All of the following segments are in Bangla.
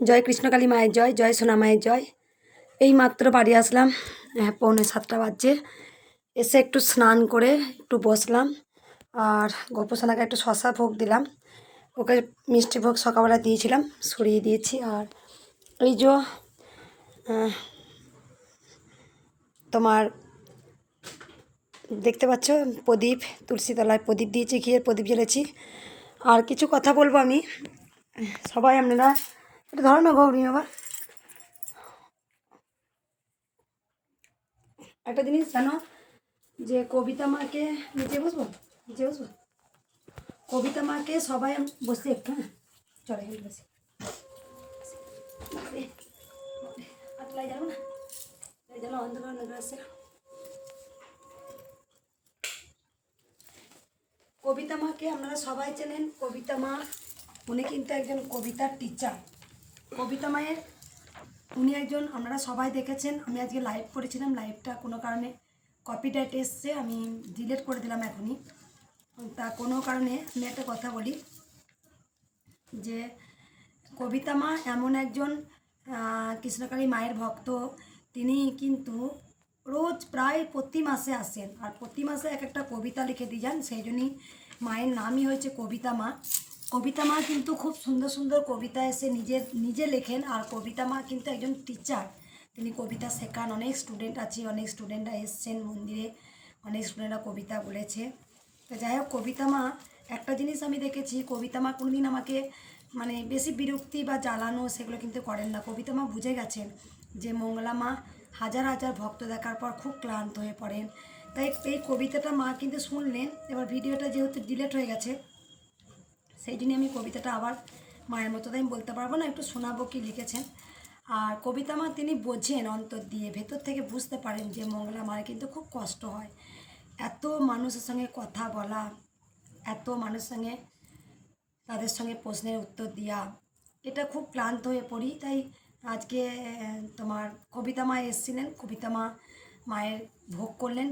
জয় কৃষ্ণকালী মায়ের জয়, জয় সোনা মায়ের জয়। এই মাত্র বাড়ি আসলাম, 6:45 বাজছে। এসে একটু স্নান করে একটু বসলাম, আর গোপসোনাকে একটু শশা ভোগ দিলাম। ওকে মিষ্টি ভোগ সকালবেলা দিয়েছিলাম, সরিয়ে দিয়েছি। আর এই যে তোমার দেখতে পাচ্ছ প্রদীপ, তুলসী তলায় প্রদীপ দিয়েছি, ঘিয়ের প্রদীপ জ্বেলেছি। আর কিছু কথা বলবো আমি, সবাই আপনারা একটু ধরো না গৌরী। আবার একটা জিনিস জানো, যে কবিতা মাকে নিচে বসবো, কবিতা মাকে সবাই বসে একটু, হ্যাঁ চলে বসে যাবো না, অন্ধকার অন্ধকার আসছে। কবিতা মাকে আপনারা সবাই চেনেন। কবিতা মা উনি কিন্তু একজন কবিতার টিচার। কবিতা মায়ের উনি একজন, আপনারা সবাই দেখেছেন। আমি আজকে লাইভ করেছিলাম, লাইভটা কোনো কারণে কপিরাইট এসছে, আমি ডিলিট করে দিলাম এখনই। তা কোনো কারণে আমি একটা কথা বলি, যে কবিতা মা এমন একজন কৃষ্ণকালী মায়ের ভক্ত। তিনি কিন্তু রোজ প্রায় প্রতি মাসে আসেন, আর প্রতি মাসে এক একটা কবিতা লিখে দিয়ে যান। সেই জন্যই মায়ের নামই হয়েছে কবিতা মা। কবিতা মা কিন্তু খুব সুন্দর সুন্দর কবিতা এসে নিজে লেখেন। আর কবিতা মা কিন্তু একজন টিচার, তিনি কবিতা শেখান। অনেক স্টুডেন্ট আছে, অনেক স্টুডেন্টরা এসছেন মন্দিরে, অনেক স্টুডেন্টরা কবিতা বলেছে। তো যাই হোক, কবিতা মা একটা জিনিস আমি দেখেছি, কবিতা মা কোনোদিন আমাকে মানে বেশি বিরক্তি বা জ্বালানো সেগুলো কিন্তু করেন না। কবিতা মা বুঝে গেছেন যে মঙ্গলা মা হাজার হাজার ভক্ত দেখার পর খুব ক্লান্ত হয়ে পড়েন। তাই এই কবিতাটা মা কিন্তু শুনলেন। এবার ভিডিওটা যেহেতু ডিলিট হয়ে গেছে, সেই জন্য আমি কবিতাটা আবার মায়ের মতো আমি বলতে পারবো না, একটু শোনাবো কি লিখেছেন। আর কবিতা মা তিনি বোঝেন, অন্তর দিয়ে ভেতর থেকে বুঝতে পারেন যে মঙ্গলা মায়ের কিন্তু খুব কষ্ট হয়। এত মানুষের সঙ্গে কথা বলা, এত মানুষের সঙ্গে তাদের সঙ্গে প্রশ্নের উত্তর দেওয়া, এটা খুব ক্লান্ত হয়ে পড়ি। তাই আজকে তোমার কবিতা মা এসেছিলেন। কবিতা মা মায়ের ভোগ করলেন,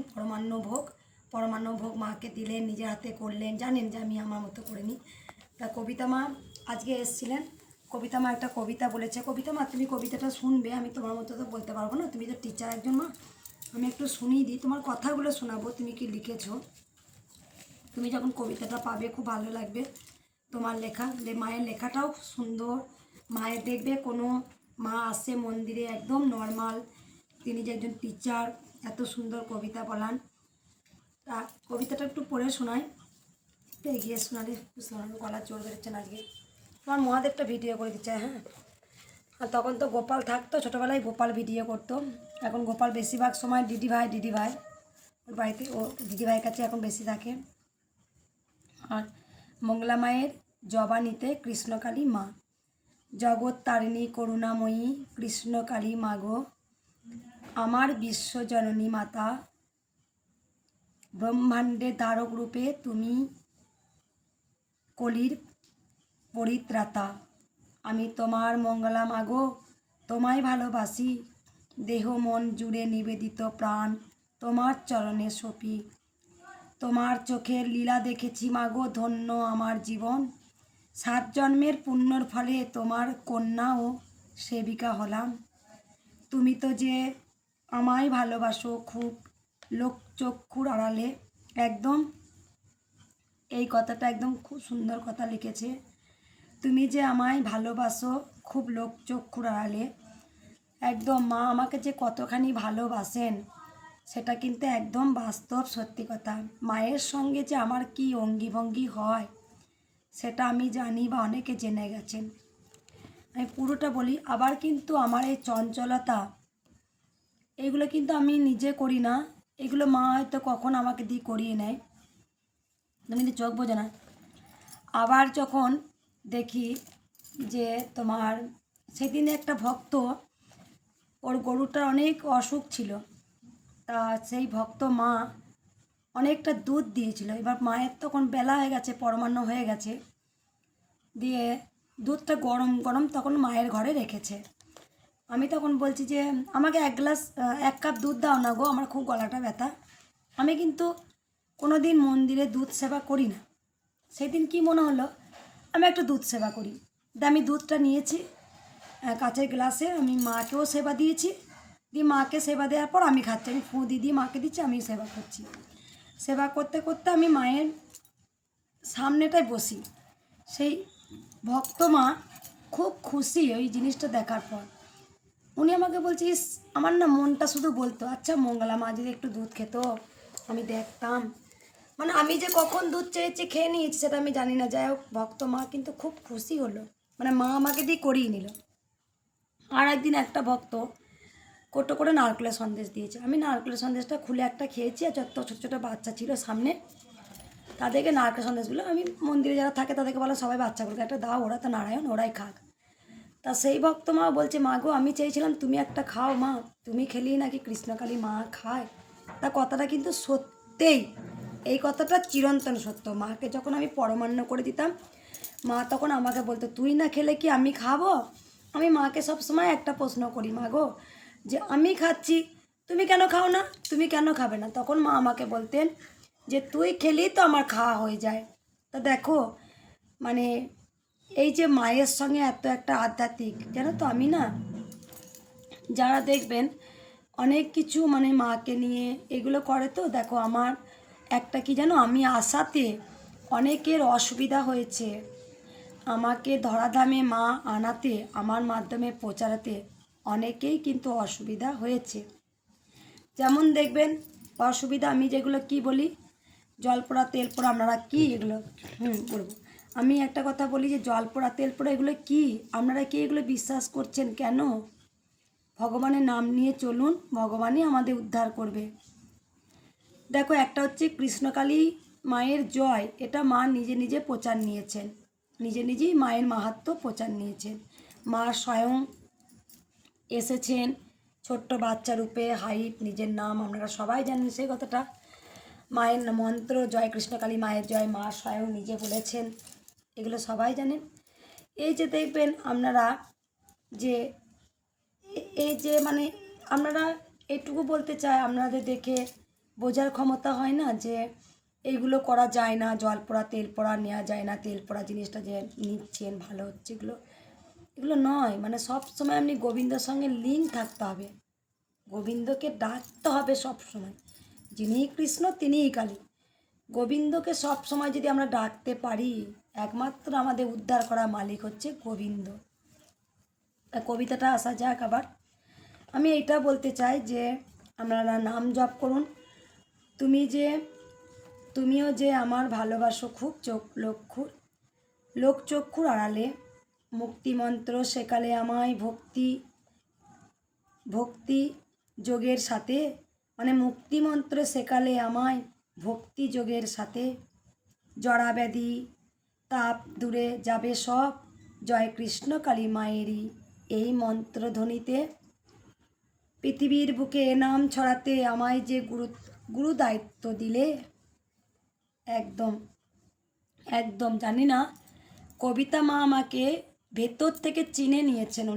পরমান্ন ভোগ মাকে দিলেন, নিজের হাতে করলেন। জানেন যে আমি আমার মতো করিনি। তা কবিতা মা আজকে এসেছিলেন। কবিতা মা একটা কবিতা বলেছে। কবিতা মা তুমি কবিতাটা শুনবে, আমি তোমার মতো তো বলতে পারবো না, তুমি তো টিচার একজন মা। আমি একটু শুনিয়ে দিই, তোমার কথাগুলো শোনাবো, তুমি কি লিখেছো। তুমি যখন কবিতাটা পাবে খুব ভালো লাগবে। তোমার লেখা, মায়ের লেখাটাও সুন্দর। মায়ের দেখবে কোনো মা আসে মন্দিরে একদম নর্মাল, তিনি যে একজন টিচার, এত সুন্দর কবিতা বলান। তা কবিতাটা একটু পড়ে শোনায়, এগিয়ে শোনালে গলা জোর বেরোচ্ছে না আজকে। আমার মহাদেবটা ভিডিও করে দিচ্ছে, হ্যাঁ। আর তখন তো গোপাল থাকতো, ছোটোবেলায় গোপাল ভিডিও করতো। এখন গোপাল বেশিরভাগ সময় দিদিভাই ওর বাড়িতে, ও দিদিভাইয়ের কাছে এখন বেশি থাকে। আর মঙ্গলা মায়ের জবানিতে কৃষ্ণকালী মা, জগৎ তারিণী করুণাময়ী কৃষ্ণকালী মা গো, আমার বিশ্বজননী মাতা, ব্রহ্মাণ্ডের দ্বারক রূপে তুমি কলির পরিত্রাতা। আমি তোমার মঙ্গলা মা গো, তোমায় ভালোবাসি, দেহ মন জুড়ে নিবেদিত প্রাণ তোমার চরণে সপি। তোমার চোখের লীলা দেখেছি মাগো, ধন্য আমার জীবন। 7 জন্মের পুণ্যর ফলে তোমার কন্যা ও সেবিকা হলাম। তুমি তো যে আমায় ভালোবাসো খুব, লোকচক্ষুর আড়ালে। একদম এই কথাটা একদম খুব সুন্দর কথা লিখেছে। তুমি যে আমায় ভালোবাসো খুব লোকচক্ষুর আড়ালে। একদম মা আমাকে যে কতখানি ভালোবাসেন সেটা কিন্তু একদম বাস্তব সত্যি কথা। মায়ের সঙ্গে যে আমার কি অঙ্গিভঙ্গি হয় সেটা আমি জানি, বা অনেকে জেনে গেছেন। আমি পুরোটা বলি। আবার কিন্তু আমার এই চঞ্চলতা, এইগুলো কিন্তু আমি নিজে করি না, এগুলো মা হয়তো কখন আমাকে দিয়ে করিয়ে নেয়, তুমি কিন্তু চোখ বোঝে না। আবার যখন দেখি যে তোমার সেদিনে একটা ভক্ত, ওর গরুটার অনেক অসুখ ছিল, তা সেই ভক্ত মা অনেকটা দুধ দিয়েছিল। এবার মায়ের তখন বেলা হয়ে গেছে, পরমান্ন হয়ে গেছে, দিয়ে দুধটা গরম গরম তখন মায়ের ঘরে রেখেছে। আমি তখন বলছি যে আমাকে 1 কাপ দুধ দাও না গো, আমার খুব গলাটা ব্যথা। আমি কিন্তু কোনো দিন মন্দিরে দুধ সেবা করি না। সেদিন কি মনে হলো আমি একটু দুধ সেবা করি, আমি দুধটা নিয়েছি, কাঁচের গ্লাসে আমি মাকেও সেবা দিয়েছি, দিয়ে মাকে সেবা দেওয়ার পর আমি খাচ্ছি, আমি ফু দিয়ে মাকে দিচ্ছি, আমি সেবা করছি। সেবা করতে করতে আমি মায়ের সামনেটায় বসি। সেই ভক্ত মা খুব খুশি ওই জিনিসটা দেখার পর। উনি আমাকে বলছে, ইস আমার না মনটা শুধু বলতো, আচ্ছা মঙ্গলা মা যদি একটু দুধ খেত আমি দেখতাম। মানে আমি যে কখন দুধ চেয়েছি খেয়ে নিয়েছি সেটা আমি জানি না, যাই হোক ভক্ত মা কিন্তু খুব খুশি হলো, মানে মা আমাকে দিয়ে করিয়ে নিল। আর একদিন একটা ভক্ত কোটো করে নারকেলের সন্দেশ দিয়েছে, আমি নারকেলের সন্দেশটা খুলে একটা খেয়েছি, আর যত ছোটো ছোটো বাচ্চা ছিল সামনে তাদেরকে নারকেল সন্দেশগুলো, আমি মন্দিরে যারা থাকে তাদেরকে বলো সবাই বাচ্চাগুলোকে একটা দাও, ওরা তো নারায়ণ, ওরাই খাক। তা সেই ভক্ত মা বলছে, মা গো আমি চেয়েছিলাম তুমি একটা খাও মা, তুমি খেলেই নাকি কৃষ্ণকালী মা খায়। তা কথাটা কিন্তু সত্যিই, এই কথাটা চিরন্তন সত্য। মাকে যখন আমি পরমান্ন করে দিতাম, মা তখন আমাকে বলতো, তুই না খেলে কি আমি খাবো? আমি মাকে সবসময় একটা প্রশ্ন করি, মা গো যে আমি খাচ্ছি তুমি কেন খাও না, তুমি কেন খাবে না? তখন মা আমাকে বলতেন যে তুই খেলেই তো আমার খাওয়া হয়ে যায়। তা দেখো মানে এই যে মায়ের সঙ্গে এত একটা আধ্যাত্মিক, জানো তো আমি না, যারা দেখবেন অনেক কিছু মানে মাকে নিয়ে এগুলো করে, তো দেখো আমার একটা কি জানো, আমি আসাতে অনেকের অসুবিধা হয়েছে, আমাকে ধরাধামে মা আনাতে, আমার মাধ্যমে প্রচারাতে অনেকেই কিন্তু অসুবিধা হয়েছে। যেমন দেখবেন অসুবিধা, আমি যেগুলো কি বলি, জল পোড়া তেল পোড়া, আপনারা কি এগুলো বলবো, আমি একটা কথা বলি যে জল পোড়া তেল পোড়া এগুলো কি, আপনারা কি এগুলো বিশ্বাস করছেন কেন? ভগবানের নাম নিয়ে চলুন, ভগবানই আমাদের উদ্ধার করবে। দেখো একটা হচ্ছে কৃষ্ণকালী মায়ের জয়, এটা মা নিজে নিজে প্রচার নিয়েছেন, নিজে নিজেই মায়ের মাহাত্ম্য প্রচার নিয়েছেন। মা স্বয়ং এসেছেন ছোট্ট বাচ্চা রূপে, হাইট, নিজের নাম আপনারা সবাই জানেন সেই কথাটা। মায়ের মন্ত্র জয় কৃষ্ণকালী মায়ের জয়, মা স্বয়ং নিজে বলেছেন, এগুলো সবাই জানেন। এই যে দেখবেন আপনারা যে এই যে মানে আপনারা এইটুকু বলতে চাই, আপনাদের দেখে বোঝার ক্ষমতা হয় না যে এইগুলো করা যায় না, জল পোড়া তেল পোড়া নেওয়া যায় না, তেল পোড়া জিনিসটা যে নিচ্ছেন ভালো হচ্ছে, এগুলো এগুলো নয়। মানে সব সময় আপনি গোবিন্দর সঙ্গে লিঙ্ক থাকতে হবে, গোবিন্দকে ডাকতে হবে সব সময়, যিনিই কৃষ্ণ তিনিই কালী। গোবিন্দকে সব সময় যদি আমরা ডাকতে পারি, একমাত্র আমাদের উদ্ধার করা মালিক হচ্ছে গোবিন্দ। কবিতাটা আসা যাক আবার। আমি এইটা বলতে চাই যে আপনারা নাম জপ করুন, তুমিও যে আমার ভালোবাসো খুব লোকচক্ষুর আড়ালে, মুক্তিমন্ত্র শেখালে আমায় ভক্তি যোগের সাথে, মানে মুক্তিমন্ত্র শেখালে আমায় ভক্তি যোগের সাথে, জড়াব্যাধি তাপ দূরে যাবে সব, জয় কৃষ্ণ কালী মায়েরই এই মন্ত্রধ্বনিতে, পৃথিবীর বুকে এ নাম ছড়াতে আমায় যে গুরু দায়িত্ব দিলে। একদম একদম জানি না, কবিতা মা আমাকে ভেতর থেকে চিনে নিয়েছেন,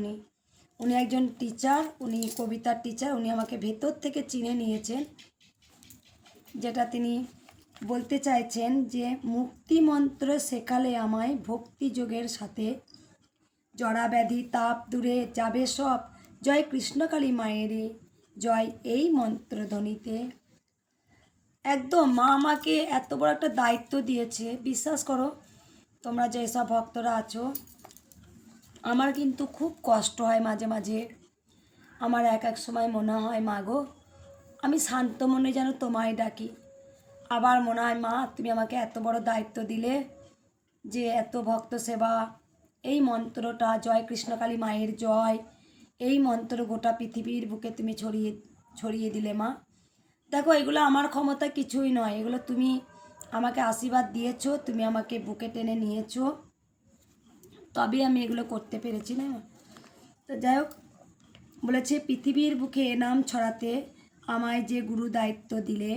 উনি একজন টিচার, উনি কবিতার টিচার, উনি আমাকে ভেতর থেকে চিনে নিয়েছেন। যেটা তিনি বলতে চাইছেন যে মুক্তিমন্ত্র শেখালে আমায় ভক্তিযোগের সাথে, জড়াব্যাধি তাপ দূরে যাবে সব, জয় কৃষ্ণকালী মায়েরই জয় এই মন্ত্রধ্বনিতে। একদম মা আমাকে এত বড় একটা দায়িত্ব দিয়েছে, বিশ্বাস করো তোমরা যেসব ভক্তরা আছো, আমার কিন্তু খুব কষ্ট হয় মাঝে মাঝে। আমার এক এক সময় মনে হয় মা গো আমি শান্ত মনে যেন তোমায় ডাকি, আবার মনে হয় মা তুমি আমাকে এত বড় দায়িত্ব দিলে যে এত ভক্ত সেবা, এই মন্ত্রটা জয় কৃষ্ণকালী মায়ের জয়, এই মন্ত্র গোটা পৃথিবীর বুকে তুমি ছড়িয়ে দিলে মা। দেখো এগুলো আমার ক্ষমতা কিছুই নয়, এগুলো তুমি আমাকে আশীর্বাদ দিয়েছো, তুমি আমাকে বুকে টেনে নিয়েছো, তবে আমি এগুলো করতে পেরেছি না। তো যাই হোক, বলেছে পৃথিবীর বুকে এ নাম ছড়াতে আমায় যে গুরু দায়িত্ব দিলে,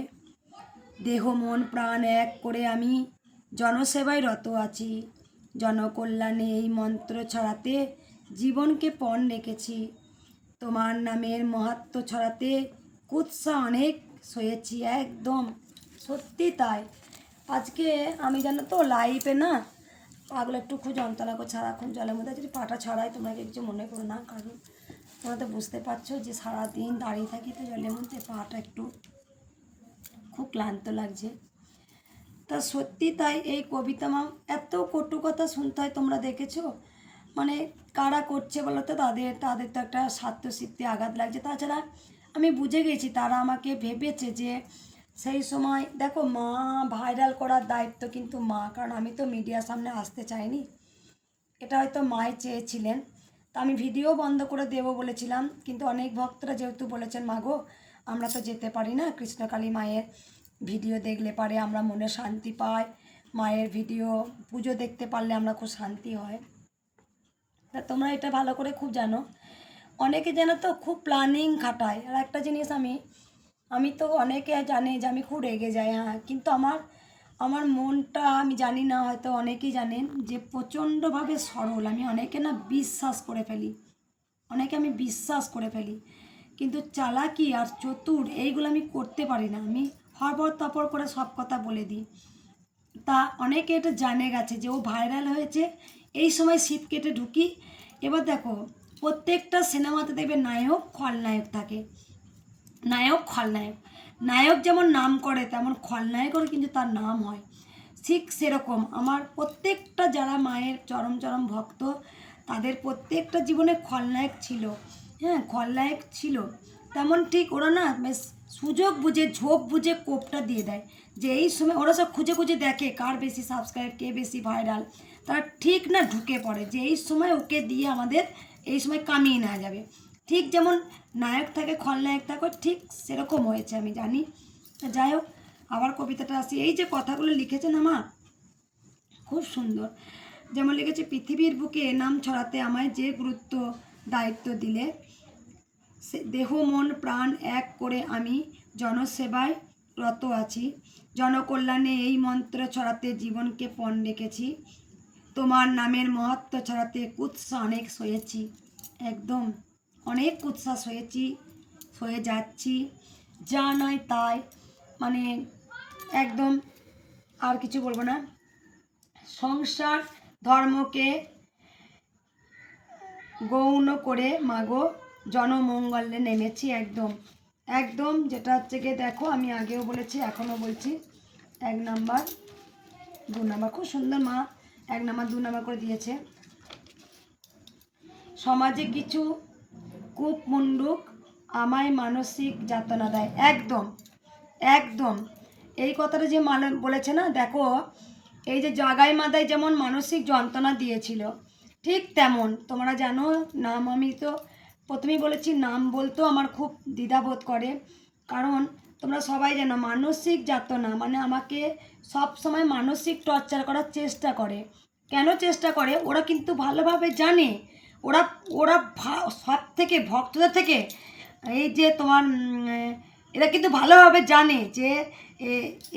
দেহ মন প্রাণ এক করে আমি জনসেবায় রত আছি, জনকল্যাণে এই মন্ত্র ছড়াতে জীবনকে পণ রেখেছি, তোমার নামের মাহাত্ম্য ছড়াতে কুৎসা অনেক সয়েছি। একদম সত্যি তাই। আজকে আমি জানো তো লাইভে না পাগুলো একটু খুব যন্ত্রণা করে সারাক্ষণ জলের মধ্যে যদি পাটা ছড়ায় তোমরা কিছু মনে করো না, কারণ তোমরা তো বুঝতে পারছো যে সারাদিন দাঁড়িয়ে থাকি তো জলের মধ্যে, পাটা একটু খুব ক্লান্ত লাগছে। তা সত্যি তাই, এই কবিতা মা এত কটু কথা শুনতে হয়, তোমরা দেখেছো? মানে কারা করছে বলো তো, তাদের তাদের তো একটা স্বার্থসিদ্ধি আঘাত লাগছে। তাছাড়া আমি বুঝে গেছি তারা আমাকে ভেবেছে যে সেই সময় দেখো মা ভাইরাল করার দায়িত্ব কিন্তু মা, কারণ আমি তো মিডিয়ার সামনে আসতে চাইনি, এটা হয়তো মাই চেয়েছিলেন। তা আমি ভিডিও বন্ধ করে দেবো বলেছিলাম, কিন্তু অনেক ভক্তরা যেহেতু বলেছেন মাগো আমরা তো যেতে পারি না, কৃষ্ণকালী মায়ের ভিডিও দেখলে পারে আমরা মনে শান্তি পাই, মায়ের ভিডিও পুজো দেখতে পারলে আমরা খুব শান্তি হয়। তা তোমরা এটা ভালো করে খুব জানো, অনেকে জানো তো খুব প্ল্যানিং খাটায়। আর একটা জিনিস আমি তো অনেকে জানে যে আমি খুব রেগে যাই, হ্যাঁ, কিন্তু আমার আমার মনটা আমি জানি না, হয়তো অনেকেই জানেন যে প্রচণ্ডভাবে সরল। আমি অনেকে না বিশ্বাস করে ফেলি, অনেকে আমি বিশ্বাস করে ফেলি, কিন্তু চালাকি আর চতুর এইগুলো আমি করতে পারি না। আমি হরবর তপর করে সব কথা বলে দিই। তা অনেকে এটা জানে গেছে যে ও ভাইরাল হয়েছে, এই সময় শীত কেটে ঢুকি। এবার দেখো প্রত্যেকটা সিনেমাতে দেখবে নায়ক খলনায়ক থাকে, নায়ক খলনায়ক, নায়ক যেমন নাম করে তেমন খলনায়কেরও কিন্তু তার নাম হয়। ঠিক সেরকম আমার প্রত্যেকটা যারা মায়ের চরম চরম ভক্ত তাদের প্রত্যেকটা জীবনে খলনায়ক ছিল, হ্যাঁ খলনায়ক ছিল। তেমন ঠিক ওরা না বেশ সুযোগ বুঝে ঝোপ বুঝে কোপটা দিয়ে দেয়, যে এই সময় ওরা সব খুঁজে খুঁজে দেখে কার বেশি সাবস্ক্রাইব, কে বেশি ভাইরাল, তারা ঠিক না ঢুকে পড়ে যে এই সময় ওকে দিয়ে আমাদের এই সময় কামিয়ে নেওয়া যাবে। ঠিক যেমন নায়ক থাকে খলনায়ক থাকে, ঠিক সেরকম হয়েছে আমি জানি। যাই হোক, আবার কবিতাটা আসি। এই যে কথাগুলো লিখেছেন আমার খুব সুন্দর, যেমন লিখেছে পৃথিবীর বুকে নাম ছড়াতে আমায় যে গুরুত্ব দায়িত্ব দিলে, সে দেহ মন প্রাণ এক করে আমি জনসেবায় রত আছি, জনকল্যাণে এই মন্ত্র ছড়াতে জীবনকে পণ রেখেছি, তোমার নামের মহত্ব ছড়াতে কুৎসা অনেক সয়েছি। একদম অনেক কুৎসা সয়েছি, সয়ে যাচ্ছি, যা নয় তাই, মানে একদম আর কিছু বলবো না। সংসার ধর্মকে গৌণ করে মাগো জনমঙ্গলে নেমেছি। একদম একদম যেটা হচ্ছে গিয়ে দেখো, আমি আগেও বলেছি এখনও বলছি, 1 নাম্বার 2 নাম্বার খুব সুন্দর মা 1 নাম্বার 2 নাম্বার করে দিয়েছে। সমাজে কিছু কূপমণ্ডুক আমায় মানসিক যাতনা দেয়। একদম একদম এই কথাটা যে বলেছে না, দেখো এই যে জাগাই মাদায় যেমন মানসিক যন্ত্রণা দিয়েছিল, ঠিক তেমন তোমরা জানো নাম, আমি তো প্রথমেই বলেছি নাম বলতেও আমার খুব দ্বিধাবোধ করে, কারণ তোমরা সবাই জানো মানসিক যাতনা মানে আমাকে সব সময় মানসিক টর্চার করার চেষ্টা করে। কেন চেষ্টা করে? ওরা কিন্তু ভালোভাবে জানে, ওরা ওরা সব থেকে ভক্তদের থেকে এই যে তোমার এরা কিন্তু ভালোভাবে জানে যে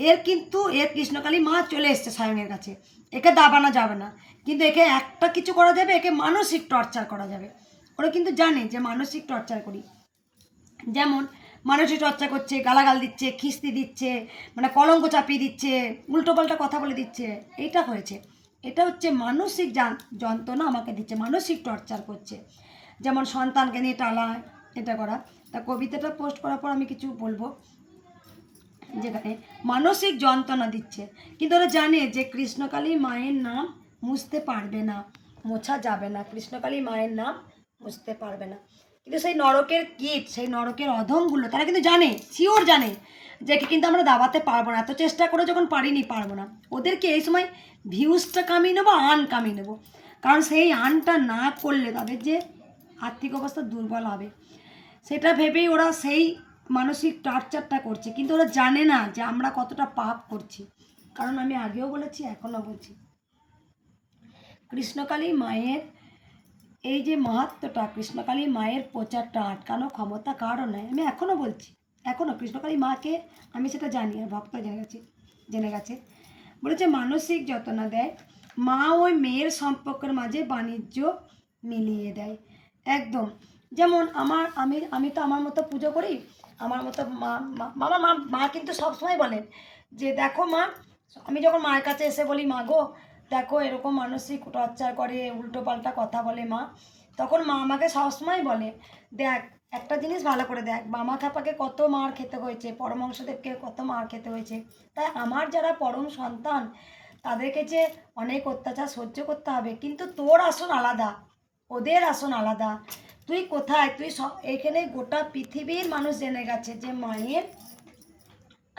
এর কিন্তু এর কৃষ্ণকালী মা চলে এসছে স্বয়ংয়ের কাছে, একে দাবানো যাবে না, কিন্তু একে একটা কিছু করা যাবে, একে মানসিক টর্চার করা যাবে। ওরা কিন্তু জানে যে মানসিক টর্চার করি, যেমন মানসিক চর্চা করছে, গালাগাল দিচ্ছে, খিস্তি দিচ্ছে, মানে কলঙ্ক চাপিয়ে দিচ্ছে, উল্টোপাল্টা কথা বলে দিচ্ছে, এইটা হয়েছে। এটা হচ্ছে মানসিক যন্ত্রণা আমাকে দিচ্ছে, মানসিক টর্চার করছে, যেমন সন্তানকে নিয়ে টালা এটা করা। তা কবিতাটা পোস্ট করার পর আমি কিছু বলবো, যেখানে মানসিক যন্ত্রণা দিচ্ছে, কিন্তু ওরা জানে যে কৃষ্ণকালী মায়ের নাম মুছতে পারবে না, মোছা যাবে না, কৃষ্ণকালী মায়ের নাম মুছতে পারবে না। কিন্তু সেই নরকের কীট, সেই নরকের অধমগুলো তারা কিন্তু জানে, শিওর জানে যে কিন্তু আমরা দাবাতে পারবো না, এত চেষ্টা করে যখন পারবো না, ওদেরকে এই সময় ভিউজটা কামিয়ে নেবো, আর্ন কামিয়ে নেবো, কারণ সেই আর্নটা না করলে তাদের যে আর্থিক অবস্থা দুর্বল হবে, সেটা ভেবেই ওরা সেই মানসিক টর্চারটা করছে। কিন্তু ওরা জানে না যে আমরা কতটা পাপ করছি, কারণ আমি আগেও বলেছি এখনও বলছি, কৃষ্ণকালী মায়ের এই যে মাহাত্ম্যটা, কৃষ্ণকালী মায়ের প্রচারটা আটকানো ক্ষমতা কারও নয়। আমি এখনও বলছি, এখনও কৃষ্ণকালী মাকে আমি সেটা জানি, আর ভক্ত জেনে গেছে বলেছে মানসিক যন্ত্রণা দেয়, মা ওই মেয়ের সম্পর্কের মাঝে বাণিজ্য মিলিয়ে দেয়। একদম যেমন আমি তো আমার মতো পুজো করি, আমার মতো মা কিন্তু সবসময় বলেন যে দেখো মা, আমি যখন মায়ের কাছে এসে বলি মা গো দেখো এরকম মানসিক টর্চার করে, উল্টো পাল্টা কথা বলে মা, তখন মা আমাকে সবসময় বলে, দেখ একটা জিনিস ভালো করে দেখ, মামা খাপাকে কত মার খেতে হয়েছে, পরমহংসদেবকে কত মার খেতে হয়েছে, তাই আমার যারা পরম সন্তান তাদেরকে যে অনেক অত্যাচার সহ্য করতে হবে, কিন্তু তোর আসন আলাদা, ওদের আসন আলাদা। তুই কোথায়, তুই এখানে গোটা পৃথিবীর মানুষ জেনে গেছে যে মায়ের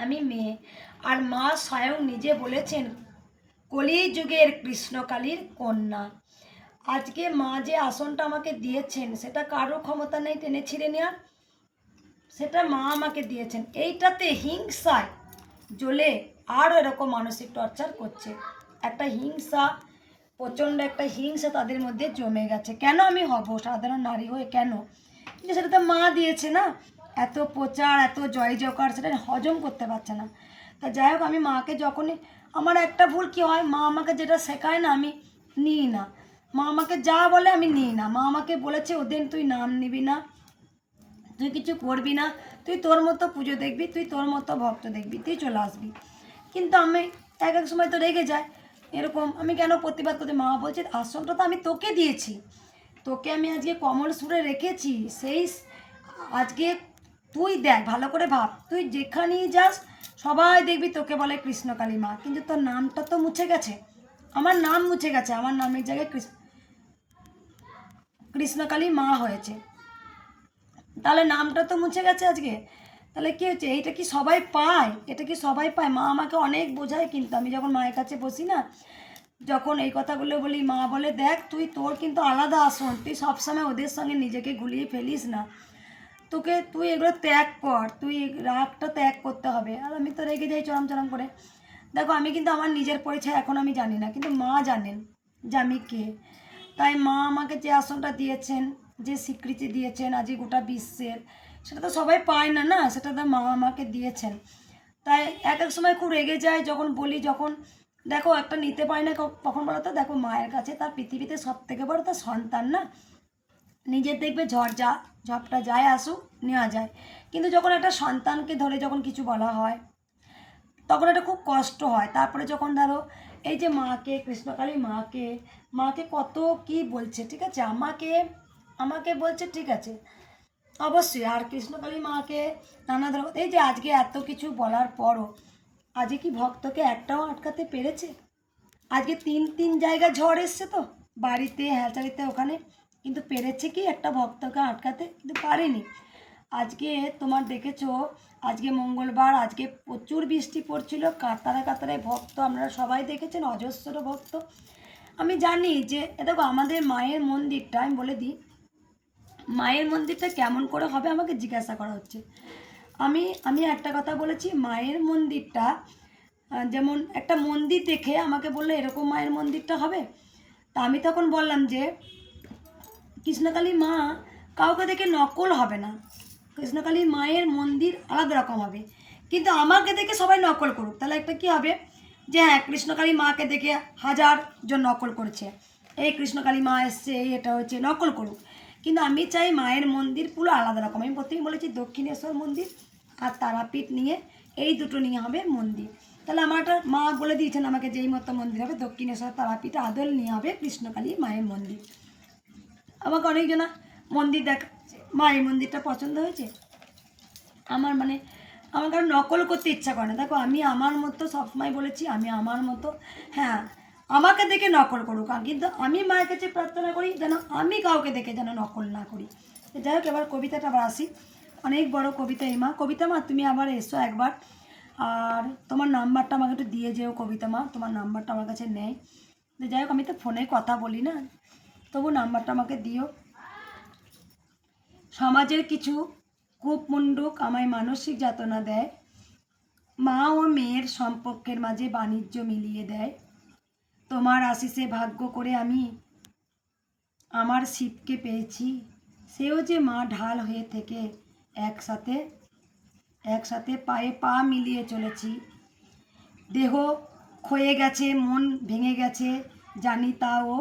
আমি মেয়ে। আর মা স্বয়ং নিজে বলেছেন কলিযুগের কৃষ্ণকালীর কন্যা। আজকে মা যে আসনটা আমাকে দিয়েছেন সেটা কারো ক্ষমতা নেই টেনে ছিঁড়ে নেওয়ার, সেটা মা আমাকে দিয়েছেন। এইটাতে হিংসায় জ্বলে আরও এরকম মানসিক টর্চার করছে, একটা হিংসা, প্রচণ্ড একটা হিংসা তাদের মধ্যে জমে গেছে। কেন আমি হব সাধারণ নারী হয়ে, কেন? কিন্তু সেটা তো মা দিয়েছে না, এত প্রচার, এত জয় জয়কার, সেটা হজম করতে পারছে না। তা যাই হোক, আমি মাকে যখনই, আমার একটা ভুল কী হয়, মা আমাকে যেটা শেখায় না আমি নিই না, মা আমাকে যা বলে আমি নিই না। মা আমাকে বলেছে ওদের তুই নাম নিবি না, তুই কিছু করবি না, তুই তোর মতো পুজো দেখবি, তুই তোর মতো ভক্ত দেখবি, তুই চলে আসবি। কিন্তু আমি এক এক সময় তো রেগে যায়, এরকম আমি কেন প্রতিবাদ করতে, মা বলছে আসনটা তো আমি তোকে দিয়েছি, তোকে আমি আজকে কমল সুরে রেখেছি, সেই আজকে তুই দেখ ভালো করে ভাব, তুই যেখানেই যাস সবাই দেখবি তোকে বলে কৃষ্ণকালী মা, কিন্তু তোর নামটা তো মুছে গেছে, আমার নাম মুছে গেছে, আমার নামের জায়গায় কৃষ্ণকালী মা হয়েছে, তাহলে নামটা তো মুছে গেছে আজকে। তাহলে কী হচ্ছে, এইটা কি সবাই পায়? এটা কি সবাই পায়? মা আমাকে অনেক বোঝায়, কিন্তু আমি যখন মায়ের কাছে বসি না, যখন এই কথাগুলো বলি, মা বলে দেখ তুই তোর কিন্তু আলাদা আসন, তুই সবসময় ওদের সঙ্গে নিজেকে গুলিয়ে ফেলিস না, তুই এগুলো ত্যাগ কর, তুই রাগটা ত্যাগ করতে হবে। আর আমি তো রেগে যাই চরম চরম করে। দেখো আমি কিন্তু আমার নিজের পরিচয় এখন আমি জানি না, কিন্তু মা জানেন যে আমি কে। তাই মা আমাকে যে আসনটা দিয়েছেন, যে স্বীকৃতি দিয়েছেন আজকে গোটা বিশ্বের, সেটা তো সবাই পায় না, না সেটা তো মা আমাকে দিয়েছেন। তাই এক এক সময় খুব রেগে যায় যখন বলি, যখন দেখো একটা নিতে পারি না কখন বলো তো, দেখো মায়ের কাছে তার পৃথিবীতে সব থেকে বড় তার সন্তান না, নিজের দেখবে ঝপটা যায় আসুক নেওয়া যায়, কিন্তু যখন একটা সন্তানকে ধরে যখন কিছু বলা হয় তখন এটা খুব কষ্ট হয়। তারপরে যখন ধরো এই যে মাকে, কৃষ্ণকালী মাকে কত কি বলছে, ঠিক আছে, আমাকে বলছে, ঠিক আছে অবশ্যই, আর কৃষ্ণকালী মাকে নানা ধরো, এই যে আজকে এত কিছু বলার পরও আজকে কি ভক্তকে একটাও আটকাতে পেরেছে? আজকে তিন জায়গায় ঝড় এসছে তো, বাড়িতে, হ্যাচারিতে, ওখানে, কিন্তু পেরেছে কি একটা ভক্তকে আটকাতে? কিন্তু পারেনি। আজকে তোমার দেখেছো, আজকে মঙ্গলবার, আজকে প্রচুর বৃষ্টি পড়ছিল, কাতারে কাতারে ভক্ত, আপনারা সবাই দেখেছেন, অজস্র ভক্ত। আমি জানি যে দেখো আমাদের মায়ের মন্দিরটা, আমি বলে দিই মায়ের মন্দিরটা কেমন করে হবে আমাকে জিজ্ঞাসা করা হচ্ছে। আমি একটা কথা বলেছি, মায়ের মন্দিরটা যেমন একটা মন্দির দেখে আমাকে বললো এরকম মায়ের মন্দিরটা হবে। তা আমি তখন বললাম যে কৃষ্ণকালী মা কাউকে দেখে নকল হবে না, কৃষ্ণকালী মায়ের মন্দির আলাদা রকম হবে, কিন্তু আমাকে দেখে সবাই নকল করুক, তাহলে একটা কী হবে, যে হ্যাঁ কৃষ্ণকালী মাকে দেখে 1000 জন নকল করছে, এই কৃষ্ণকালী মা এসছে, এই এটা হচ্ছে, নকল করুক। কিন্তু আমি চাই মায়ের মন্দির পুরো আলাদা রকম। আমি প্রথমেই বলেছি দক্ষিণেশ্বর মন্দির আর তারাপীঠ নিয়ে, এই দুটো নিয়ে হবে মন্দির। তাহলে আমার একটা মা বলে দিয়েছেন আমাকে, যেই মতো মন্দির হবে দক্ষিণেশ্বর তারাপীঠ আদল নিয়ে হবে কৃষ্ণকালী মায়ের মন্দির। আমাকে অনেকজনা মন্দির দেখাচ্ছে, মা এই মন্দিরটা পছন্দ হয়েছে, আমার কারণ নকল করতে ইচ্ছা করে না। দেখো আমি আমার মতো সবসময় বলেছি, আমি আমার মতো, হ্যাঁ আমাকে দেখে নকল করুক, কিন্তু আমি মায়ের কাছে প্রার্থনা করি যেন আমি কাউকে দেখে যেন নকল না করি। যাই হোক, এবার কবিতাটা আবার আসি, অনেক বড় কবিতা এই মা। কবিতা মা তুমি আবার এসো একবার, আর তোমার নাম্বারটা আমাকে একটু দিয়ে যেও কবিতা মা, তোমার নাম্বারটা আমার কাছে নেই। যাই হোক, আমি তো ফোনে কথা বলি না, তবু নাম্বারটা আমাকে দিও। সমাজের কিছু কূপমণ্ডূক আমায় মানসিক যাতনা দেয়, মা ও মেয়ের সম্পর্কের মাঝে বাণিজ্য মিলিয়ে দেয়। তোমার আশিসে ভাগ্য করে আমি আমার শিবকে পেয়েছি, সেও যে মা ঢাল হয়ে থেকে একসাথে পায়ে পা মিলিয়ে চলেছি। দেহ ক্ষয়ে গেছে, মন ভেঙে গেছে, জানি তাও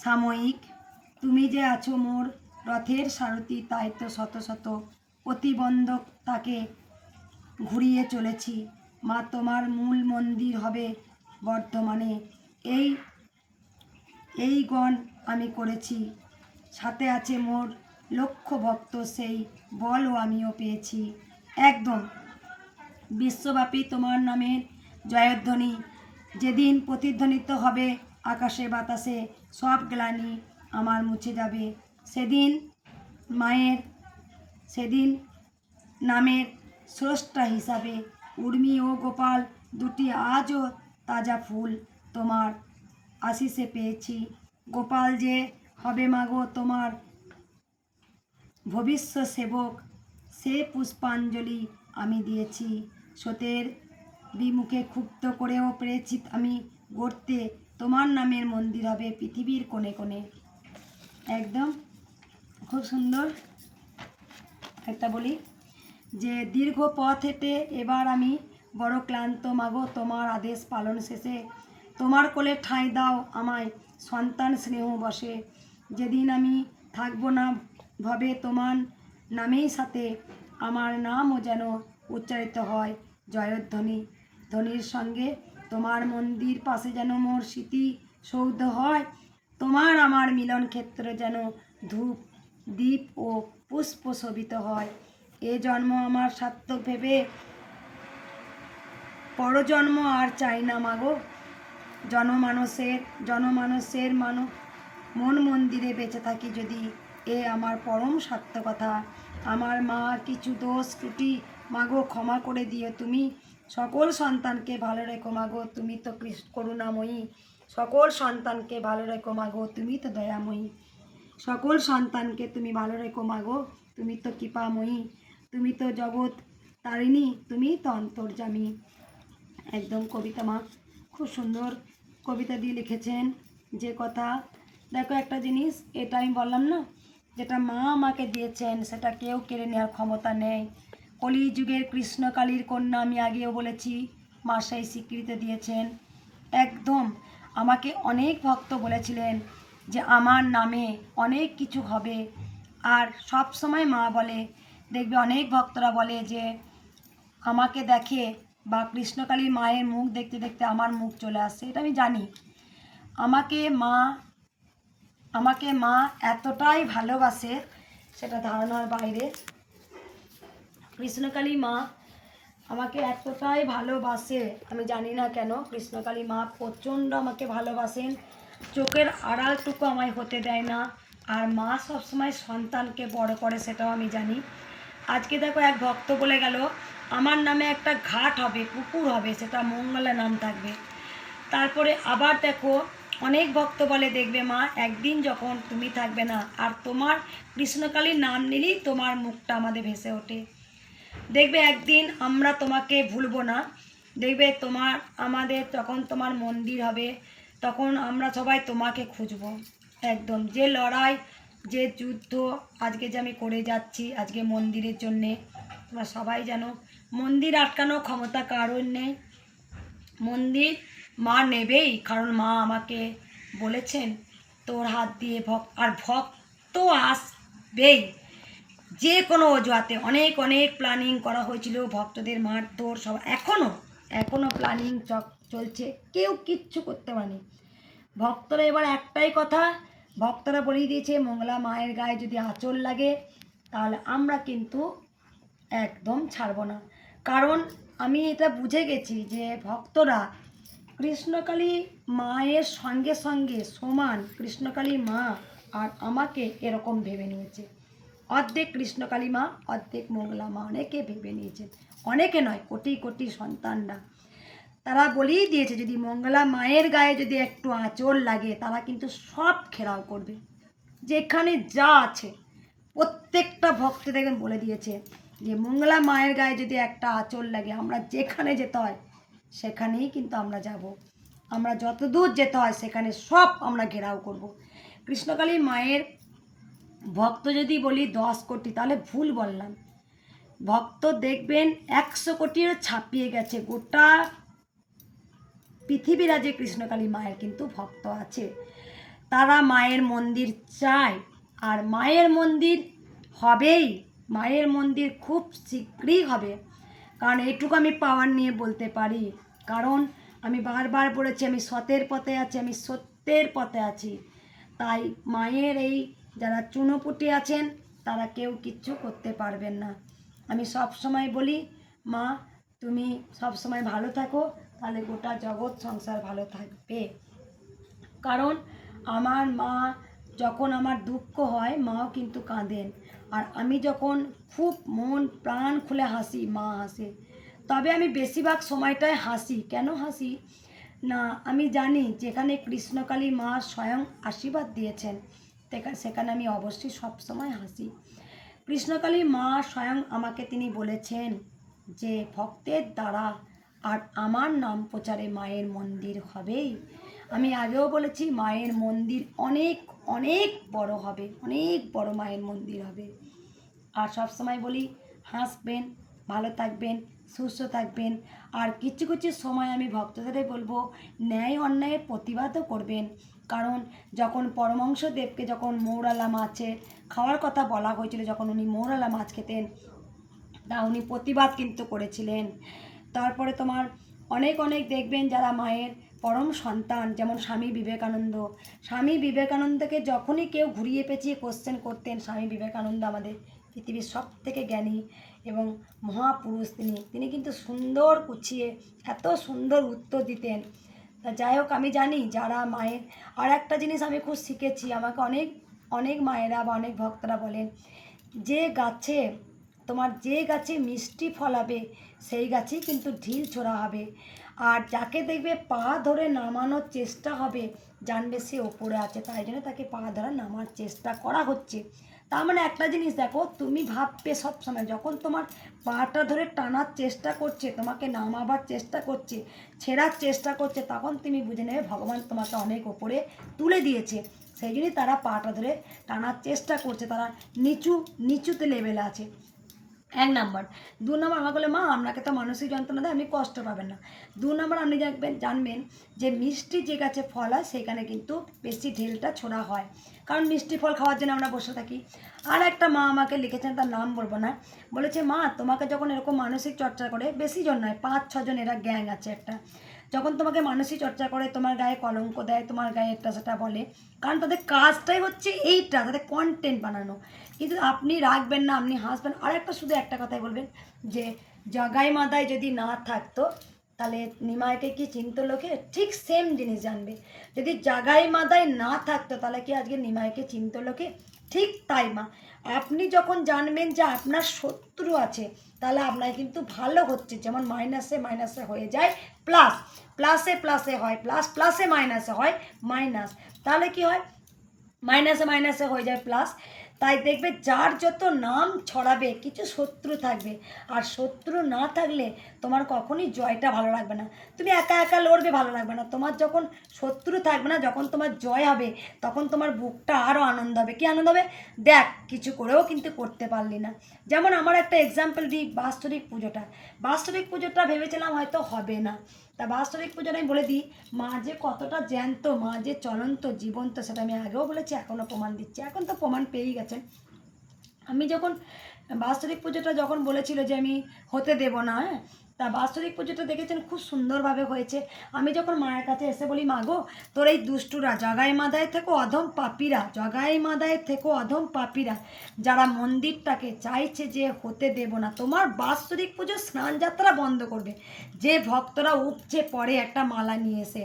সাময়িক। তুমি যে আছো মোর রথের সারথি, তাই তো শত শত প্রতিবন্ধক তাকে ঘুরিয়ে চলেছি। মা তোমার মূল মন্দির হবে বর্ধমানে এই এই গণ আমি করেছি, সাথে আছে মোর লক্ষ ভক্ত, সেই বলও আমিও পেয়েছি। একদম বিশ্বব্যাপী তোমার নামের জয়ধ্বনি যেদিন প্রতিধ্বনিত হবে আকাশে বাতাসে, সব গ্লানি আমার মুছে যাবে। সেদিন সেদিন নামের স্রষ্টা হিসাবে উর্মি ও গোপাল দুটি আজও তাজা ফুল তোমার আশিসে পেয়েছি। গোপাল যে হবে মাগো তোমার ভবিষ্যৎ সেবক, সে পুষ্পাঞ্জলি আমি দিয়েছি। স্রোতের বিমুখে ক্ষুব্ধ করেও পেরেছি আমি গড়তে, তোমার নামের মন্দির হবে পৃথিবীর কোণে কোণে। একদম খুব সুন্দর। একটা বলি যে দীর্ঘ পথ হেঁটে এবার আমি বড় ক্লান্ত মাগো, তোমার আদেশ পালন শেষে তোমার কোলে ঠাঁই দাও আমায় সন্তান স্নেহ বসে। যেদিন আমি থাকবো না ভবে তোমার নামেই সাথে, আমার নামও যেন উচ্চারিত হয় জয়ধ্বনি ধ্বনির সঙ্গে। তোমার মন্দির পাশে যেন মোর স্মৃতি সৌধ হয়, তোমার আমার মিলন ক্ষেত্র যেন ধূপ দীপ ও পুষ্প শোভিত হয়। এ জন্ম আমার সার্থক ভেবে পরজন্ম আর চাই না মাগো, জনমানসের মন মন্দিরে বেঁচে থাকি যদি, এ আমার পরম সার্থকতা। আমার মা কিছু দোষ ত্রুটি মাগো ক্ষমা করে দিও তুমি, সকল সন্তানকে ভালো রেখো মাগো, তুমি তো করুণাময়ী। সকল সন্তানকে ভালো রেখো মাগো, তুমি তো দয়াময়ী। সকল সন্তানকে তুমি ভালো রেখো মাগো, তুমি তো কৃপাময়ী। তুমি তো জগৎ তারিণী, তুমি তো অন্তর্যামী। একদম কবিতা মা খুব সুন্দর কবিতা দিয়ে লিখেছেন। যে কথা দেখো একটা জিনিস, এটা আমি বললাম না, যেটা মা আমাকে দিয়েছেন সেটা কেউ কেড়ে নেওয়ার ক্ষমতা নেই। কলিযুগের কৃষ্ণকালীর কন্যা, আমি আগেও বলেছি, মা সেই স্বীকৃতি দিয়েছেন। একদম আমাকে অনেক ভক্ত বলেছিলেন যে আমার নামে অনেক কিছু হবে। আর সব সময় মা বলে, দেখবে অনেক ভক্তরা বলে যে আমাকে দেখে বা কৃষ্ণকালী মায়ের মুখ দেখতে দেখতে আমার মুখ চলে আসছে। এটা আমি জানি। আমাকে মা এতটাই ভালোবাসে, সেটা ধারণার বাইরে। কৃষ্ণকালী মা আমাকে এতটাই ভালোবাসে, আমি জানি না কেন। কৃষ্ণকালী মা প্রচণ্ড আমাকে ভালোবাসেন, চোখের আড়ালটুকু আমায় হতে দেয় না। আর মা সবসময় সন্তানকে বড় করে, সেটাও আমি জানি। আজকে দেখো এক ভক্ত বলে গেল আমার নামে একটা ঘাট হবে, পুকুর হবে, সেটা মঙ্গলা নাম থাকবে। তারপরে আবার দেখো অনেক ভক্ত বলে, দেখবে মা একদিন যখন তুমি থাকবে না, আর তোমার কৃষ্ণকালীর নাম নিলেই তোমার মুখটা আমাদের ভেসে ওঠে। দেখবে একদিন আমরা তোমাকে ভুলবো না। দেখবে আমাদের যখন তোমার মন্দির হবে, তখন আমরা সবাই তোমাকে খুঁজব। একদম যে লড়াই, যে যুদ্ধ আজকে যে আমি করে যাচ্ছি আজকে মন্দিরের জন্যে, তোমরা সবাই জানো মন্দির আটকানোর ক্ষমতা কারোর নেই। মন্দির মা নেবেই, কারণ মা আমাকে বলেছেন তোর হাত দিয়ে ভক্ত আসবেই। যে কোনো অজুহাতে অনেক প্ল্যানিং করা হয়েছিল ভক্তদের মারধর, সব এখনও প্ল্যানিং চলছে, কেউ কিচ্ছু করতে পারেনি। ভক্তরা এবার একটাই কথা, ভক্তরা বলেই দিয়েছে মঙ্গলা মায়ের গায়ে যদি আঁচল লাগে তাহলে আমরা কিন্তু একদম ছাড়বো না। কারণ আমি এটা বুঝে গেছি যে ভক্তরা কৃষ্ণকালী মায়ের সঙ্গে সঙ্গে সমান, কৃষ্ণকালী মা আর আমাকে এরকম ভেবে নিয়েছে। অর্ধেক কৃষ্ণকালী মা, অর্ধেক মঙ্গলা মা, অনেকে ভেবে নিয়েছে। অনেকে নয়, কোটি কোটি সন্তানরা তারা বলেই দিয়েছে যদি মঙ্গলা মায়ের গায়ে যদি একটু আঁচল লাগে তারা কিন্তু সব ঘেরাও করবে। যেখানে যা আছে প্রত্যেকটা ভক্ত দেখবেন বলে দিয়েছে যে মঙ্গলা মায়ের গায়ে যদি একটা আঁচল লাগে আমরা যেখানে যেতে হয় সেখানেই কিন্তু আমরা যাব। আমরা যত দূর যেতে হয় সেখানে সব আমরা ঘেরাও করব। কৃষ্ণকালী মায়ের ভক্ত যদি বলি 10 কোটি তাহলে ভুল বললাম। ভক্ত দেখবেন 100 কোটিরও ছাপিয়ে গেছে। গোটা পৃথিবীর আজকে কৃষ্ণকালী মায়ের কিন্তু ভক্ত আছে, তারা মায়ের মন্দির চায়। আর মায়ের মন্দির হবেই, মায়ের মন্দির খুব শীঘ্রই হবে। কারণ এইটুকু আমি পাওয়ার নিয়ে বলতে পারি, কারণ আমি বারবার বলেছি আমি সতের পথে আছি, আমি সত্যের পথে আছি। তাই মায়ের এই যারা চুনোপুটি আছেন তারা কেউ কিচ্ছু করতে পারবেন না। আমি সব সময় বলি মা তুমি সব সময় ভালো থাকো, তাহলে গোটা জগৎ সংসার ভালো থাকবে। কারণ আমার মা যখন আমার দুঃখ হয় মাও কিন্তু কাঁদেন, আর আমি যখন খুব মন প্রাণ খুলে হাসি মা হাসে। তবে আমি বেশিরভাগ সময়টায় হাসি। কেন হাসি না, আমি জানি যেখানে কৃষ্ণকালী মা স্বয়ং আশীর্বাদ দিয়েছেন সেখানে আমি অবশ্যই সবসময় হাসি। কৃষ্ণকালী মা স্বয়ং আমাকে তিনি বলেছেন যে ভক্তের দ্বারা আর আমার নাম প্রচারে মায়ের মন্দির হবেই। আমি আগেও বলেছি মায়ের মন্দির অনেক অনেক বড় হবে, অনেক বড় মায়ের মন্দির হবে। আর সব সময় বলি হাসবেন, ভালো থাকবেন, সুস্থ থাকবেন। আর কিছু কিছু সময় আমি ভক্তদেরই বলবো ন্যায় অন্যায়ের প্রতিবাদও করবেন। কারণ যখন পরমহংসদেবকে যখন মৌরালা মাছের খাওয়ার কথা বলা হয়েছিল, যখন উনি মৌরালা মাছ খেতেন, তা উনি প্রতিবাদ কিন্তু করেছিলেন। তারপরে তোমার অনেক অনেক দেখবেন যারা মায়ের পরম সন্তান, যেমন স্বামী বিবেকানন্দ। স্বামী বিবেকানন্দকে যখনই কেউ ঘুরিয়ে পেঁচিয়ে কোশ্চেন করতেন, স্বামী বিবেকানন্দ আমাদের পৃথিবীর সব থেকে জ্ঞানী এবং মহাপুরুষ, তিনি কিন্তু সুন্দর গুছিয়ে এত সুন্দর উত্তর দিতেন। তা যাই হোক, আমি জানি যারা মায়ের আর একটা জিনিস আমি খুব শিখেছি, আমাকে অনেক অনেক মায়েরা বা অনেক ভক্তরা বলেন যে গাছে মিষ্টি ফল হবে সেই গাছেই কিন্তু ঢিল ছোড়া হবে। আর যাকে দেখবে পা ধরে নামানোর চেষ্টা হবে জানবে সে ওপরে আছে, তাই জন্য তাকে পা ধরে নামার চেষ্টা করা হচ্ছে। তার মানে একটা জিনিস দেখো, তুমি ভাববে সবসময় যখন তোমার পাটা ধরে টানার চেষ্টা করছে, তোমাকে নামাবার চেষ্টা করছে, ছেঁড়ার চেষ্টা করছে, তখন তুমি বুঝে নেবে ভগবান তোমাকে অনেক ওপরে তুলে দিয়েছে। সেই জন্যই তারা পাটা ধরে টানার চেষ্টা করছে, তারা নিচুতে লেভেলে আছে। 1 নাম্বার। 2 নাম্বার আমাকে বলে মা আপনাকে তো মানসিক যন্ত্রণা দেয়, আপনি কষ্ট পাবেন না। 2 নাম্বার আপনি জানবেন যে মিষ্টি যে গাছে ফল হয় সেখানে কিন্তু বেশি ঢেলটা ছোড়া হয়, কারণ মিষ্টি ফল খাওয়ার জন্য আমরা বসে থাকি। আর একটা মা আমাকে লিখেছেন, তার নাম বলবো না, বলেছে মা তোমাকে যখন এরকম মানসিক চর্চা করে, বেশি জন নয় 5-6 জন এরা গ্যাং আছে একটা, যখন তোমাকে মানসিক চর্চা করে তোমার গায়ে কলঙ্ক দেয়, তোমার গায়ে এটা সেটা বলে, কারণ তাদের কাজটাই হচ্ছে এইটা, তাদের কন্টেন্ট বানানো। কিন্তু আপনি রাখবেন না, আপনি হাসবেন। আর একটা শুধু একটা কথাই বলবেন যে জগাই মাদায় যদি না থাকতো তাহলে নিমাইকে কি চিনতো লোকে, ঠিক সেম জিনিস জানবে। যদি জাগাই মাদায় না থাকতো তাহলে কি আজকে নিমাইকে চিনতো লোকে, ঠিক তাই মা। আপনি যখন জানবেন যে আপনার শত্রু আছে তাহলে আপনার কিন্তু ভালো হচ্ছে, যেমন মাইনাসে মাইনাসে হয়ে যায় প্লাস, প্লাসে প্লাসে হয় প্লাস, প্লাসে মাইনাসে হয় মাইনাস, তাহলে কি হয় মাইনাসে মাইনাসে হয়ে যায় প্লাস। তাই দেখবে যার যত নাম ছড়াবে কিছু শত্রু থাকবে, আর শত্রু না থাকলে তোমার কখনই জয়টা ভালো লাগবে না, তুমি একা একা লড়বে ভালো লাগবে না। তোমার যখন শত্রু থাকবে না, যখন তোমার জয় হবে তখন তোমার বুকটা আরও আনন্দ হবে। কি আনন্দ হবে, দেখ কিছু করেও কিন্তু করতে পারলি না। যেমন আমার একটা এক্সাম্পল দিই, বাৎসরিক পুজোটা ভেবেছিলাম হয়তো হবে না, তা বাৎসরিক পুজোটা আমি বলে দিই মা যে কতটা জ্যান্ত, মা যে চলন্ত জীবন্ত, সেটা আমি আগেও বলেছি, এখনও প্রমাণ দিচ্ছি, এখন তো প্রমাণ পেয়েই গেছেন। আমি যখন বাৎসরিক পুজোটা যখন বলেছিল যে আমি হতে দেব না, হ্যাঁ, তা বাৎসরিক পুজোটা দেখেছেন খুব সুন্দরভাবে হয়েছে। আমি যখন মায়ের কাছে এসে বলি মা গো তোর এই দুষ্টুরা জগাই মাদায় থেকে অধম পাপীরা, জগাই মাদায় থেকে অধম পাপীরা যারা মন্দিরটাকে চাইছে যে হতে দেব না, তোমার বাৎসরিক পুজো স্নান যাত্রা বন্ধ করবে। যে ভক্তরা উপচে পড়ে একটা মালা নিয়ে এসে,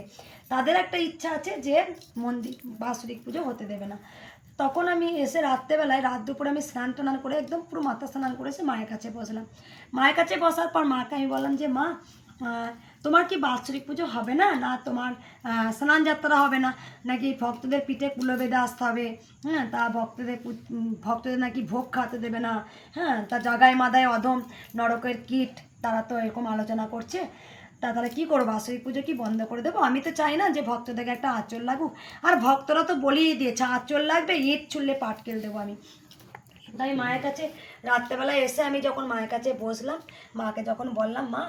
তাদের একটা ইচ্ছা আছে যে মন্দির বাৎসরিক পুজো হতে দেবে না। তখন আমি এসে রাত্রেবেলায় রাত দুপুরে আমি স্নান টান করে একদম পুরো মাথা স্নান করে এসে মায়ের কাছে বসলাম। মায়ের কাছে বসার পর মাকে আমি বললাম যে মা তোমার কি বাৎসরিক পুজো হবে না, না তোমার স্নান যাত্রা হবে না, নাকি ভক্তদের পিঠে কুলো বেঁধে আসতে হবে, হ্যাঁ, তা ভক্তদের নাকি ভোগ খাওয়াতে দেবে না, হ্যাঁ, তা জাগায় মাদায় অধম নরকের কীট, তারা তো এরকম আলোচনা করছে, তাহলে কী করবো, বাৎসরিক পুজো কি বন্ধ করে দেবো? আমি তো চাই না যে ভক্তদেরকে একটা আঁচল লাগুক, আর ভক্তরা তো বলেই দিয়েছে আঁচল লাগবে, ইট ছুললে পাটকেল দেবো আমি। তাই মায়ের কাছে রাত্রেবেলায় এসে আমি যখন মায়ের কাছে বসলাম, মাকে যখন বললাম মা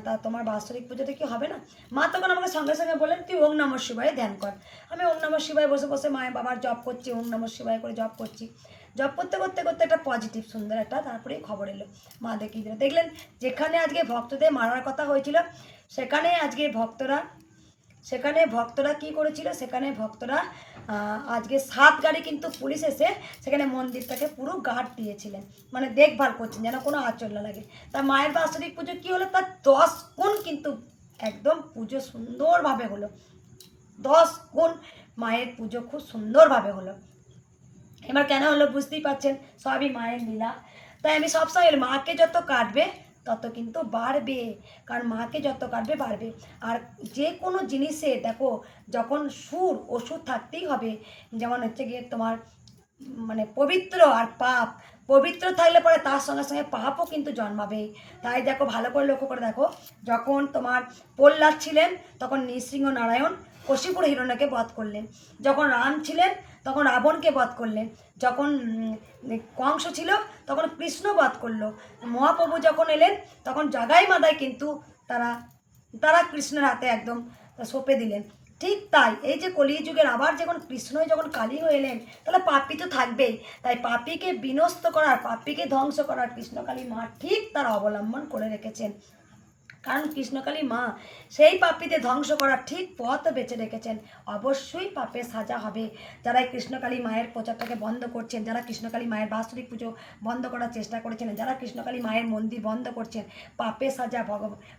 তা তোমার বাৎসরিক পুজোতে কি হবে না, মা তখন আমাকে সঙ্গে সঙ্গে বললেন তুই ওম নমঃ শিবায় ধ্যান কর। আমি ওম নমঃ শিবায় বসে বসে মায়ের বাবার জপ করছি, ওম নমঃ শিবায় করে জপ করছি। জব করতে করতে করতে একটা পজিটিভ সুন্দর একটা তারপরেই খবর এলো, মা দেখিয়ে দিল। দেখলেন যেখানে আজকে ভক্তদের মারার কথা হয়েছিল সেখানে আজকে ভক্তরা কি করেছিল, সেখানে ভক্তরা আজকে 7 গাড়ি কিন্তু পুলিশ এসে সেখানে মন্দিরটাকে পুরো গার্ড দিয়েছিলেন, মানে দেখভাল করছেন যেন কোনো আঁচল না লাগে। তা মায়ের বাৎসরিক পুজো কী হলো, তার 10 গুণ কিন্তু একদম পুজো সুন্দরভাবে হলো, 10 গুণ মায়ের পুজো খুব সুন্দরভাবে হলো। এবার কেন হলো বুঝতেই পারছেন, সবই মায়ের লীলা। তাই আমি সবসময় মাকে যত কাটবে তত কিন্তু বাড়বে, কারণ মাকে যত কাটবে বাড়বে। আর যে কোনো জিনিসে দেখো যখন ওষুধ থাকতেই হবে, যেমন হচ্ছে গিয়ে তোমার মানে পবিত্র আর পাপ, পবিত্র থাকলে পরে তার সঙ্গে সঙ্গে পাপও কিন্তু জন্মাবেই। তাই দেখো ভালো করে লক্ষ্য করে দেখো, যখন তোমার প্রহ্লাদ ছিলেন তখন নৃসিংহ নারায়ণ কশিপুর হিরণ্যকে বধ করলেন, যখন রাম ছিলেন তখন রাবণকে বধ করলেন, যখন কংস ছিল তখন কৃষ্ণ বধ করলো, মহাপ্রভু যখন এলেন তখন জাগাই মাদায় কিন্তু তারা কৃষ্ণের হাতে একদম সঁপে দিলেন। ঠিক তাই এই যে কলিযুগের আবার যখন কৃষ্ণই যখন কালী হয়ে এলেন, তাহলে পাপী তো থাকবেই। তাই পাপীকে বিনষ্ট করার, পাপীকে ধ্বংস করার কৃষ্ণকালী মা ঠিক তার অবলম্বন করে রেখেছেন, কারণ কৃষ্ণকালী মা সেই পাপীদের ধ্বংস করার ঠিক পথ বেছে রেখেছেন। অবশ্যই পাপের সাজা হবে। যারা এই কৃষ্ণকালী মায়ের প্রচারটাকে বন্ধ করছেন, যারা কৃষ্ণকালী মায়ের বাৎসরিক পুজো বন্ধ করার চেষ্টা করেছেন, যারা কৃষ্ণকালী মায়ের মন্দির বন্ধ করছেন, পাপের সাজা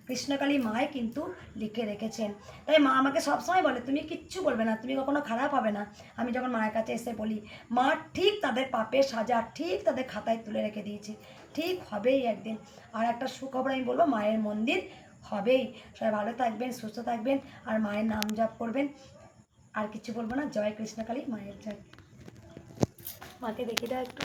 কৃষ্ণকালী মায় কিন্তু লিখে রেখেছেন। তাই মা আমাকে সবসময় বলে তুমি কিচ্ছু বলবে না, তুমি কখনো খারাপ হবে না। আমি যখন মায়ের কাছে এসে বলি, মা ঠিক তাদের পাপের সাজা ঠিক তাদের খাতায় তুলে রেখে দিয়েছে, ঠিক হবেই একদিন। আর একটা সুখবর আমি বলবো, মায়ের মন্দির হবেই। সবাই ভালো থাকবেন, সুস্থ থাকবেন, আর মায়ের নাম জপ করবেন। আর কিছু বলবো না। জয় কৃষ্ণকালী, মায়ের জয়। মাকে দেখে দাও একটু।